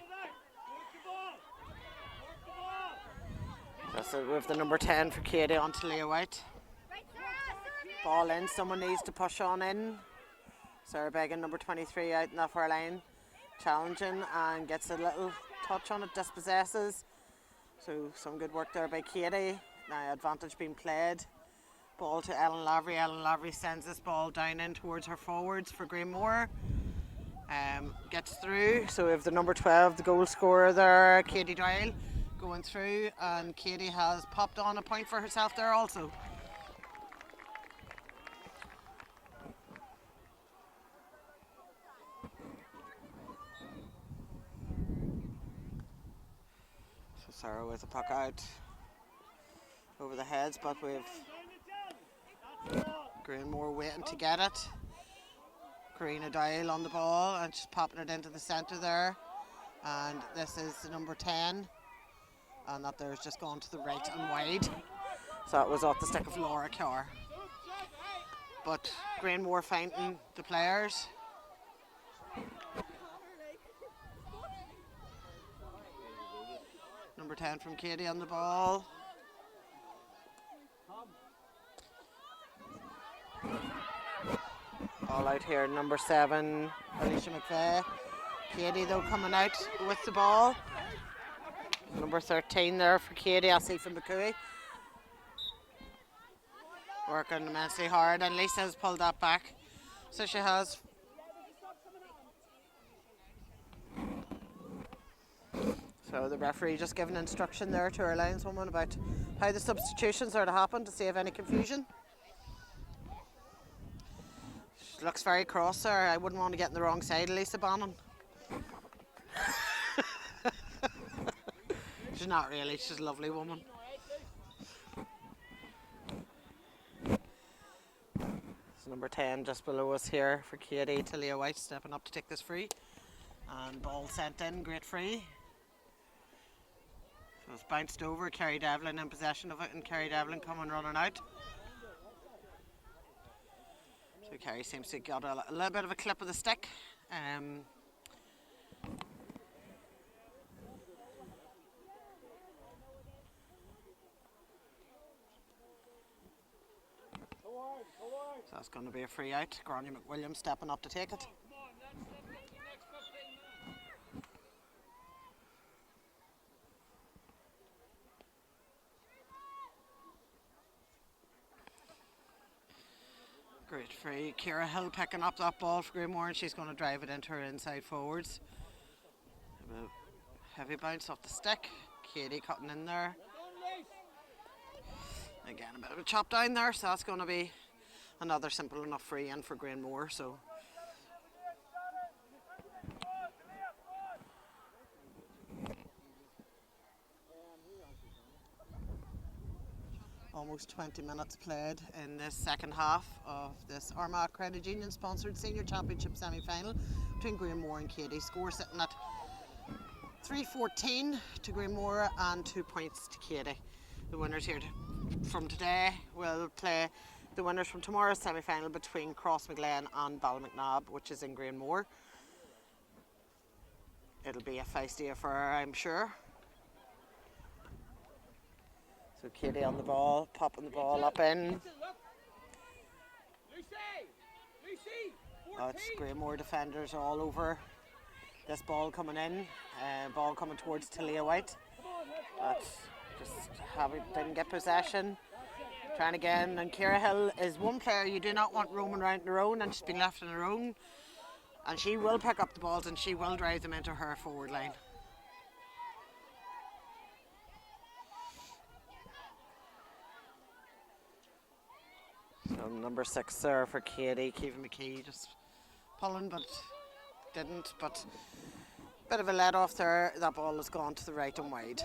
So we have the number 10 for Keady on to Leah White. Ball in, someone needs to push on in. Sarah Began, number 23, out in that far line, challenging and gets a little touch on it, dispossesses. So some good work there by Keady. Now advantage being played. Ball to Ellen Lavery. Ellen Lavery sends this ball down in towards her forwards for Granemore. Gets through. So we have the number 12, the goal scorer there, Keady Doyle, going through, and Keady has popped on a point for herself there also. So Sarah with the puck out over the heads, but we've Granemore waiting to get it. Karina Doyle on the ball and she's popping it into the centre there, and this is the number 10, and that there's just gone to the right and wide, so it was off the stick of Laura Carr. But Granemore finding the players. Number 10 from Keady on the ball. All out here, number 7, Alicia McVeigh. Keady though coming out with the ball. Number 13 there for Keady, Asifa McCooey. Working immensely hard, and Lisa has pulled that back. So she has. So the referee just giving instruction there to our lineswoman about how the substitutions are to happen to save any confusion. She looks very cross there. I wouldn't want to get on the wrong side of Lisa Bannon. She's not really, she's a lovely woman. So number 10 just below us here for Keady, Talia White stepping up to take this free. And ball sent in, great free. So it's bounced over, Kerry Devlin in possession of it, and Kerry Devlin coming running out. So Kerry seems to have got a little bit of a clip of the stick. So that's going to be a free out. Granemore McWilliams stepping up to take it. Great free. Ciara Hill picking up that ball for Granemore, and she's going to drive it into her inside forwards. A heavy bounce off the stick. Keady cutting in there. Again, a bit of a chop down there, so that's going to be another simple enough free in for Granemore. So almost 20 minutes played in this second half of this Armagh Credit Union sponsored Senior Championship semi-final between Granemore and Keady. Score sitting at 3-14 to Granemore and 2 points to Keady. The winners here from today will play the winners from tomorrow's semi-final between Crossmaglen and Ballymacnab, which is in Granemore. It'll be a feisty affair, I'm sure. So Keady on the ball, popping the ball up in. It's Granemore defenders all over this ball coming in. Ball coming towards Talia White. But just didn't get possession. Trying again, and Ciara Hill is one player you do not want roaming around her own, and she's been left on her own. And she will pick up the balls and she will drive them into her forward line. So number 6 there for Keady, Kevin McKee just pulling but didn't, but bit of a let off there. That ball has gone to the right and wide.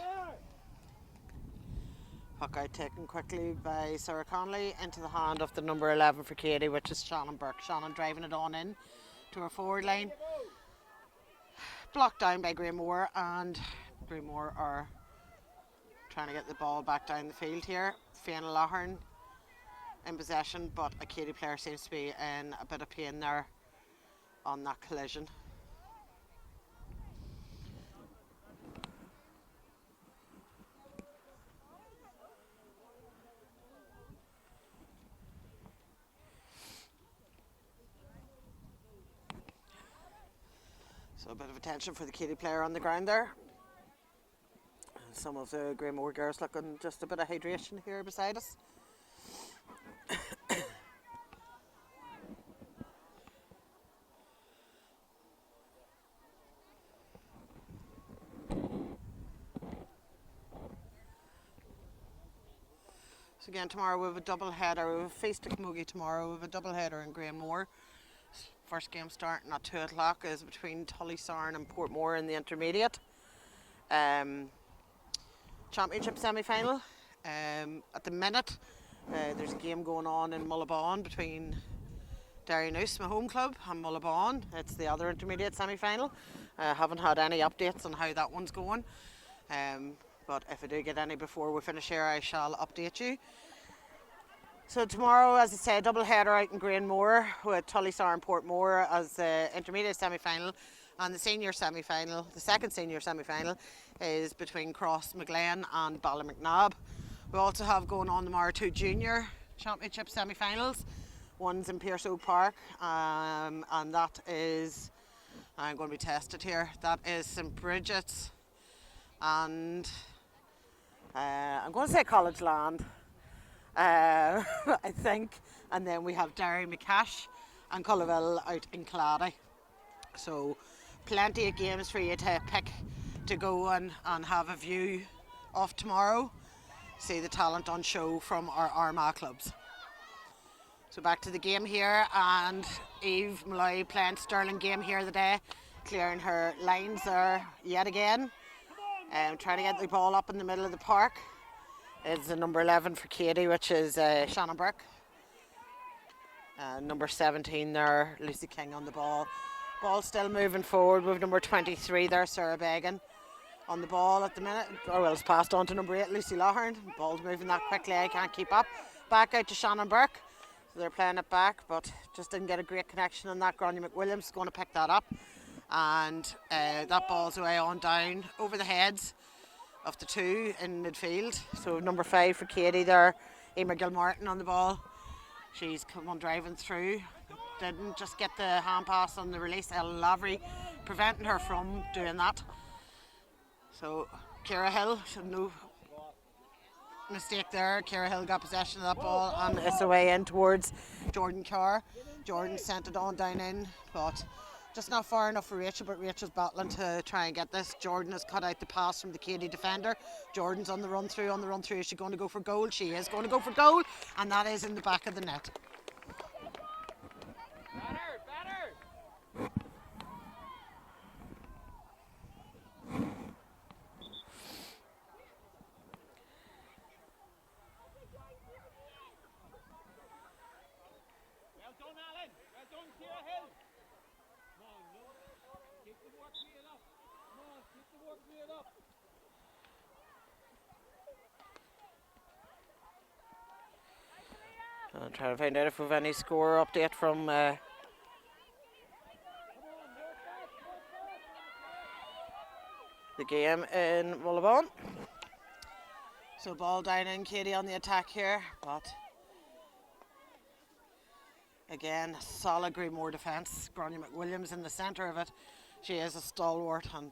Puck out taken quickly by Sarah Connolly into the hand of the number 11 for Keady, which is Shannon Burke. Shannon driving it on in to her forward line. Blocked down by Granemore, and Granemore are trying to get the ball back down the field here. Fiona Lahern in possession, but a Keady player seems to be in a bit of pain there on that collision. So a bit of attention for the Keady player on the ground there. And some of the Granemore girls looking just a bit of hydration here beside us. So again, tomorrow we have a double header. We have a feast at Camogie tomorrow. We have a double header in Granemore. First game starting at 2 o'clock is between Tullysarn and Portmore in the intermediate championship semi-final. At the minute, there's a game going on in Mullabon between Derrynoose, my home club, and Mullabon. It's the other intermediate semi-final. Haven't had any updates on how that one's going. But if I do get any before we finish here, I shall update you. So tomorrow, as I say, double header out in Granemore with Tullysarn and Portmore as the intermediate semi-final, and the senior semi-final, the second senior semi-final, is between Crossmaglen and Ballymacnab. We also have going on tomorrow 2 junior championship semi-finals One's in Pierce Oak Park, and that is, I'm going to be tested here, that is St Bridget's and I'm going to say College Land, I think. And then we have Derry McCash and Cullaville out in Keady. So plenty of games for you to pick to go and have a view of tomorrow. See the talent on show from our Armagh clubs. So back to the game here, and Eve Malloy playing sterling game here today, clearing her lines there yet again. Trying to get the ball up in the middle of the park. It's the number 11 for Keady, which is Shannon Burke. Number 17 there, Lucy King on the ball. Ball still moving forward with number 23 there, Sarah Began on the ball at the minute. Oh, well, it's passed on to number 8, Lucy Lawhern. Ball's moving that quickly, I can't keep up. Back out to Shannon Burke. So they're playing it back, but just didn't get a great connection on that. Gráinne McWilliams is going to pick that up. And that ball's away on down over the heads of the two in midfield. So number 5 for Keady there, Emma Gilmartin on the ball. She's come on driving through. Didn't just get the hand pass on the release. Ellen Lavery preventing her from doing that. So Ciara Hill, no mistake there. Ciara Hill got possession of that ball and it's away in towards Jordan Carr. Jordan sent it on down in, but just not far enough for Rachel, but Rachel's battling to try and get this. Jordan has cut out the pass from the Keady defender. Jordan's on the run through, Is she going to go for goal? She is going to go for goal, and that is in the back of the net. I'm trying to find out if we've any score update from the game in Mullabon. So ball down in, Keady on the attack here, but again, solid Granemore defence. Gráinne McWilliams in the centre of it. She is a stalwart, and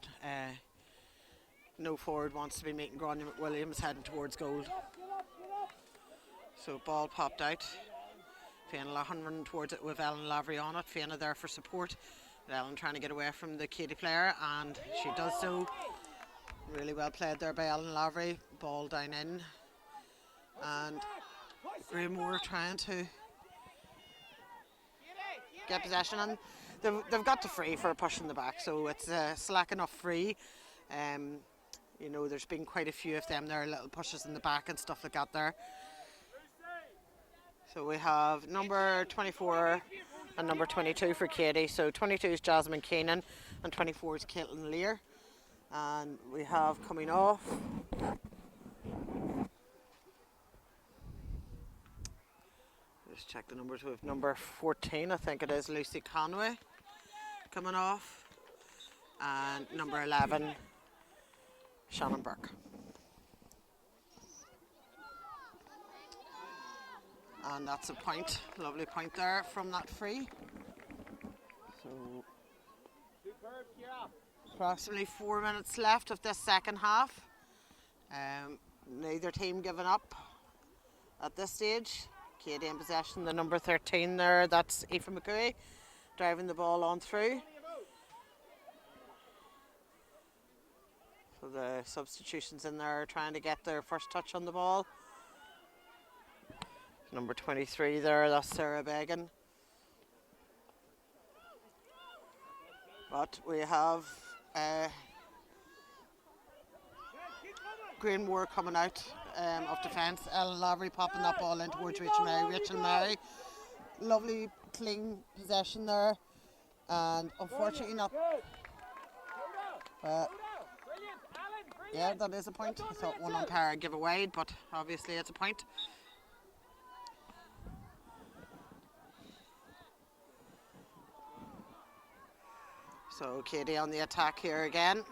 no forward wants to be meeting Gráinne McWilliams heading towards goal. So ball popped out. Fiona Lahan running towards it with Ellen Lavery on it. Fiona there for support. But Ellen trying to get away from the Keady player, and she does so. Really well played there by Ellen Lavery. Ball down in. And Granemore trying to get possession, and they've got to free for a push in the back, so it's slack enough free. You know, there's been quite a few of them there, little pushes in the back and stuff like that there. So we have number 24 and number 22 for Keady. So 22 is Jasmine Keenan and 24 is Caitlin Lear. And we have coming off just check the numbers. We have number 14, I think it is, Lucy Conway coming off, and number 11 Shannon Burke. And that's a point, lovely point there from that free. So approximately 4 minutes left of this second half. Neither team giving up at this stage. Keady in possession, the number 13 there, that's Aoife McCooey, driving the ball on through. So the substitutions in there are trying to get their first touch on the ball. Number 23 there, that's Sarah Began. But we have Granemore coming out of defence. Ellen Lavery popping that ball in towards Rachel Mary. Rachel Mary, lovely clean possession there, and unfortunately not. Yeah, that is a point. I thought one umpire would give away, but obviously it's a point. So Keady on the attack here again.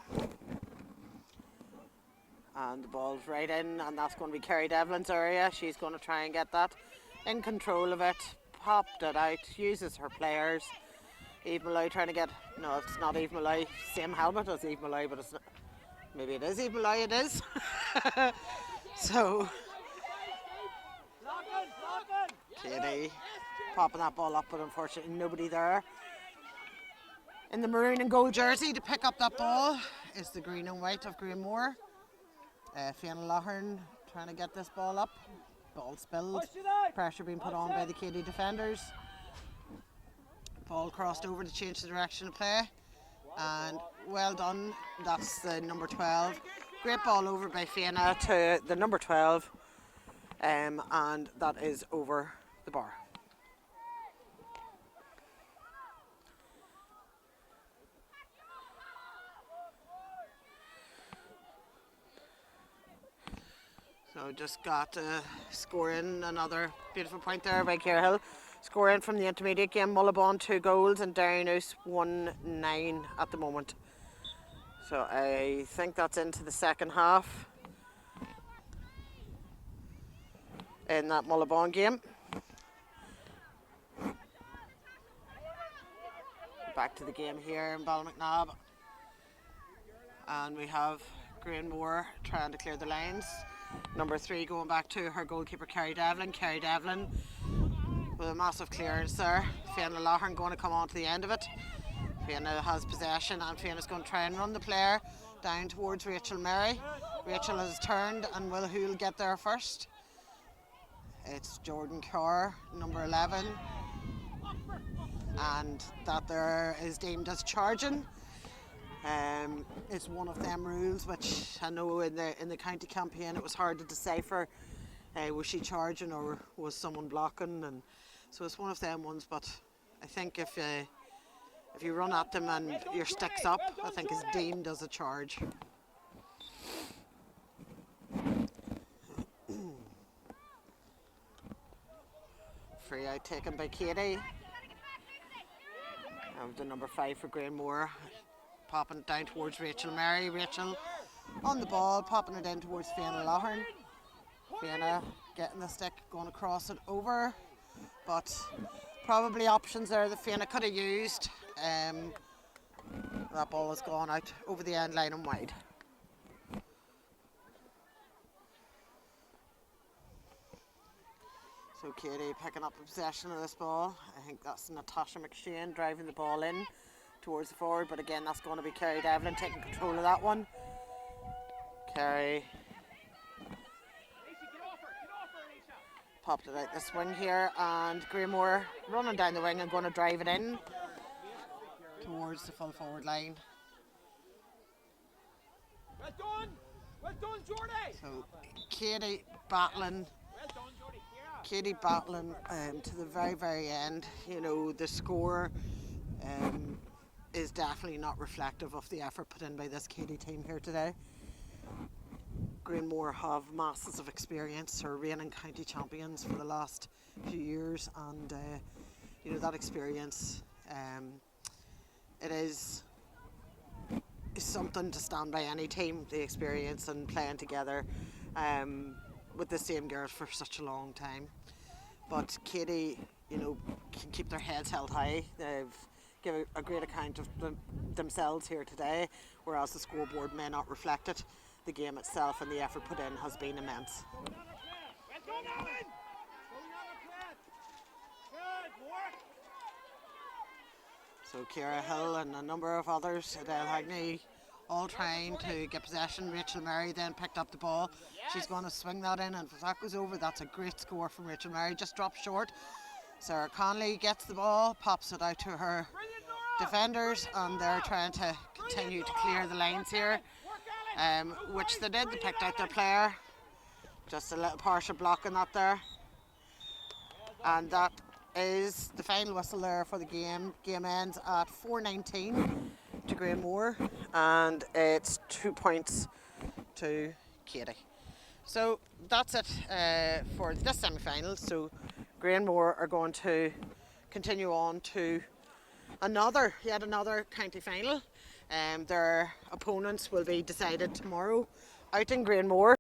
And the ball's right in, and that's going to be Kerry Devlin's area. She's going to try and get that in control of it. popped it out, uses her players. Eve Malloy trying to get, no, it's not Eve Malloy, same helmet as Eve Malloy, but it's not, maybe it is Eve Malloy, it is. So, Keady popping that ball up, but unfortunately nobody there. In the maroon and gold jersey to pick up that ball is the green and white of Granemore. Fiona Lahern trying to get this ball up. Ball spilled. Pressure being put on by the Keady defenders. Ball crossed over to change the direction of play. And well done. That's the number 12. Great ball over by Fiona to the number 12. And that is over the bar. So just got to score in another beautiful point there by Ciara Hill. Score in from the intermediate game. Mullabon 2 goals and Derrynoose 1-9 at the moment. So I think that's into the second half in that Mullabon game. Back to the game here in Ballymacnabb. And we have Granemore trying to clear the lines. Number 3 going back to her goalkeeper Kerry Devlin. Kerry Devlin with a massive clearance there. Fiona Lahern going to come on to the end of it. Fiona has possession and Fiona's going to try and run the player down towards Rachel Mary. Rachel has turned and who'll get there first? It's Jordan Kerr, number 11. And that there is deemed as charging. It's one of them rules which I know in the county campaign it was hard to decipher. Was she charging or was someone blocking? And so it's one of them ones. But I think if you run at them and your stick's up, I think it's deemed as a charge. Free out taken by Keady. The number 5 for Granemore. Popping it down towards Rachel Mary. Rachel on the ball, popping it in towards Fiona Lahern. Fiona getting the stick, going across it over. But probably options there that Fiona could have used. That ball has gone out over the end line and wide. So Keady picking up possession of this ball. I think that's Natasha McShane driving the ball in towards the forward, but again that's going to be Kerry Devlin taking control of that one. Kerry popped it out this wing here, and Granemore running down the wing and going to drive it in towards the full forward line. Well done, Jordy. So Keady battling to the very, very end. You know, the score is definitely not reflective of the effort put in by this Keady team here today. Granemore have masses of experience, are reigning county champions for the last few years, and you know, that experience, it is something to stand by any team, the experience and playing together with the same girls for such a long time. But Keady, you know, can keep their heads held high. They've given a great account of themselves here today, whereas the scoreboard may not reflect it. The game itself and the effort put in has been immense. So Ciara Hill and a number of others, Adele Hagney, all trying to get possession. Rachel Mary then picked up the ball. She's going to swing that in, and if that goes over, that's a great score from Rachel Mary. Just dropped short. Sarah Conley gets the ball, pops it out to her defenders, and they're trying to continue to clear the lines here, which they did. They picked out their player. Just a little partial block in that there. And that is the final whistle there for the game. Game ends at 4:19 to Granemore, and it's 2 points to Keady. So that's it for this semi-final. So Granemore are going to continue on to yet another county final. Their opponents will be decided tomorrow out in Granemore.